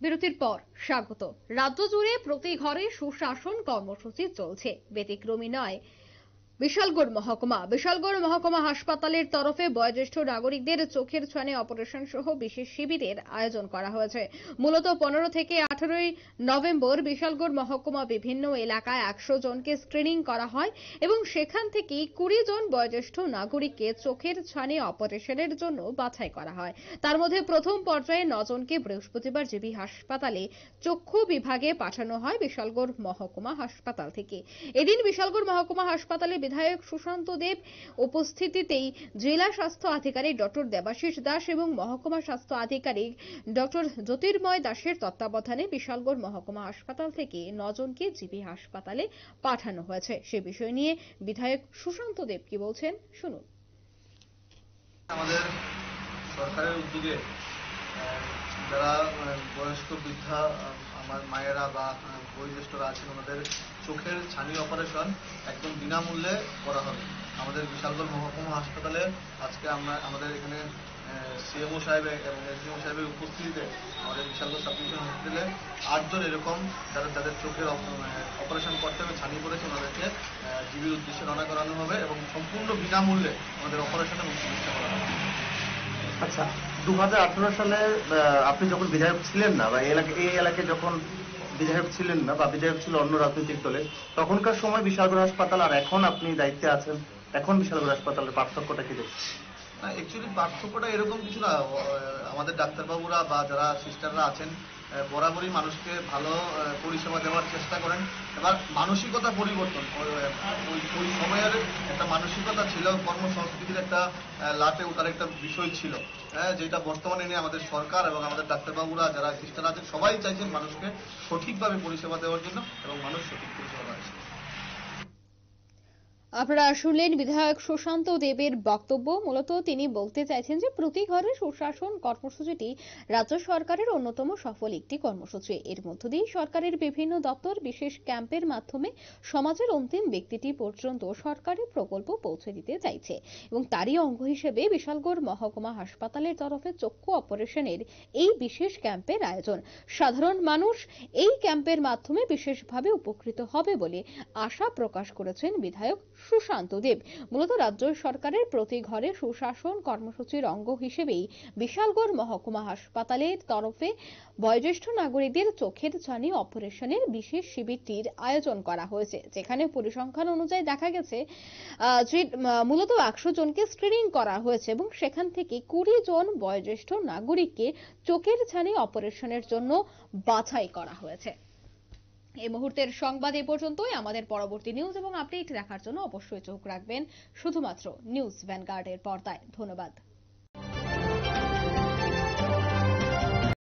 বিরতির পর স্বাগত। রাজ্য জুড়ে প্রতি ঘরে সুশাসন কর্মসূচি চলছে, ব্যতিক্রমী নয় বিশালগড় মহকুমা হাসপাতালের তরফে বয়োজ্যেষ্ঠ নাগরিকদের চোখের ছানি অপারেশন সহ বিশেষ শিবিরের আয়োজন করা হয়েছে। মূলত 15 থেকে 18 নভেম্বর বিশালগড় মহকুমা বিভিন্ন এলাকায় 100 জনকে স্ক্রিনিং করা হয় এবং সেখান থেকে 20 জন বয়োজ্যেষ্ঠ নাগরিককে চোখের ছানি অপারেশনের জন্য বাছাই করা হয়। তার মধ্যে প্রথম পর্যায়ে 9 জনকে বৃহস্পতিবার জিবি হাসপাতালে চক্ষু বিভাগে পাঠানো হয় বিশালগড় মহকুমা হাসপাতাল থেকে। এদিন বিশালগড় মহকুমা হাসপাতালে বিধায়ক সুশান্ত দেব উপস্থিতিতেই জেলা স্বাস্থ্য আধিকারিক ডক্টর দেবাশিস দাস এবং মহকুমা স্বাস্থ্য আধিকারিক ডক্টর জ্যোতির্ময় দাসের তত্ত্বাবধানে বিশালগড় মহকুমা হাসপাতাল থেকে 9 জনকে জিবি হাসপাতালে পাঠানো হয়েছে। সে বিষয় নিয়ে বিধায়ক সুশান্ত দেব কি বলছেন শুনুন। আমাদের সরকারের উদ্যোগে যারা বয়স্ক বৃদ্ধা আমার মায়েরা বা বয়োজ্যেষ্ঠরা আছেন ওনাদের চোখের ছানি অপারেশন একদম বিনামূল্যে করা হবে। আমাদের বিশালগড় মহকুমা হাসপাতালে আজকে আমাদের এখানে সিএমও সাহেব এবং এসডিএম সাহেবের উপস্থিতিতে আমাদের বিশালগড় সাব ডিভিশন হসপিটালে 8 জন এরকম যাদের চোখের অপারেশন করতে হবে ছানি করেছে ওনাদেরকে জিবির উদ্দেশ্যে রওনা করানো হবে এবং সম্পূর্ণ বিনামূল্যে আমাদের অপারেশন এবং চিকিৎসা করা হবে। আচ্ছা, 2018 সালে আপনি যখন বিধায়ক ছিলেন না বা এই এলাকায় যখন বিধায়ক ছিলেন না বা বিধায়ক ছিল অন্য রাজনৈতিক দলে, তখনকার সময় বিশালগড় হাসপাতাল আর এখন আপনি দায়িত্বে আছেন, এখন বিশালগড় হাসপাতালের পার্থক্যটা কি দেখছেন? না, অ্যাকচুয়ালি পার্থক্যটা এরকম কিছু না। আমাদের ডাক্তারবাবুরা বা যারা সিস্টাররা আছেন বরাবরই মানুষকে ভালো পরিষেবা দেওয়ার চেষ্টা করেন। এবার মানসিকতা পরিবর্তন, ওই সময়ের একটা মানসিকতা ছিল, কর্মসংস্কৃতির একটা লাটে ওঠার একটা বিষয় ছিল, যেটা বর্তমানে নিয়ে আমাদের সরকার এবং আমাদের ডাক্তারবাবুরা যারা সিস্টার আছেন সবাই চাইছেন মানুষকে সঠিকভাবে পরিষেবা দেওয়ার জন্য এবং মানুষ সঠিক পরিষেবা পাচ্ছে। আপনারা শুনলেন বিধায়ক সুশান্ত দেবের বক্তব্য। মূলত তিনি বলতে চাইছেন যে প্রতি ঘরে সুশাসন কর্মসূচিটি রাজ্য সরকারের অন্যতম সফল একটি কর্মসূচি। এর মধ্য দিয়ে সরকারের বিভিন্ন দপ্তর বিশেষ ক্যাম্পের মাধ্যমে সমাজের অন্তিম ব্যক্তিটি পর্যন্ত সরকারি প্রকল্প পৌঁছে দিতে চাইছে এবং তারই অঙ্গ হিসেবে বিশালগড় মহকুমা হাসপাতালের তরফে চক্ষু অপারেশনের এই বিশেষ ক্যাম্পের আয়োজন। সাধারণ মানুষ এই ক্যাম্পের মাধ্যমে বিশেষভাবে উপকৃত হবে বলে আশা প্রকাশ করেছেন বিধায়ক সুশান্ত দেব। মূলত রাজ্য সরকারের প্রতি ঘরে সুশাসন কর্মসূচির অঙ্গ হিসেবেই বিশালগড় মহকুমা হাসপাতালের তরফে বয়োজ্যেষ্ঠ নাগরিকদের চোখের ছানি অপারেশনের বিশেষ শিবিরটির আয়োজন করা হয়েছে, যেখানে পরিসংখ্যান অনুযায়ী দেখা গেছে যে মূলত 100 জনকে স্ক্রিনিং করা হয়েছে এবং সেখান থেকে 20 জন বয়োজ্যেষ্ঠ নাগরিককে চোখের ছানি অপারেশনের জন্য বাছাই করা হয়েছে। এই মুহূর্তের সংবাদ এ পর্যন্তই। আমাদের পরবর্তী নিউজ এবং আপডেট দেখার জন্য অবশ্যই চোখ রাখবেন শুধুমাত্র নিউজ ভ্যানগার্ডের পর্দায়। ধন্যবাদ।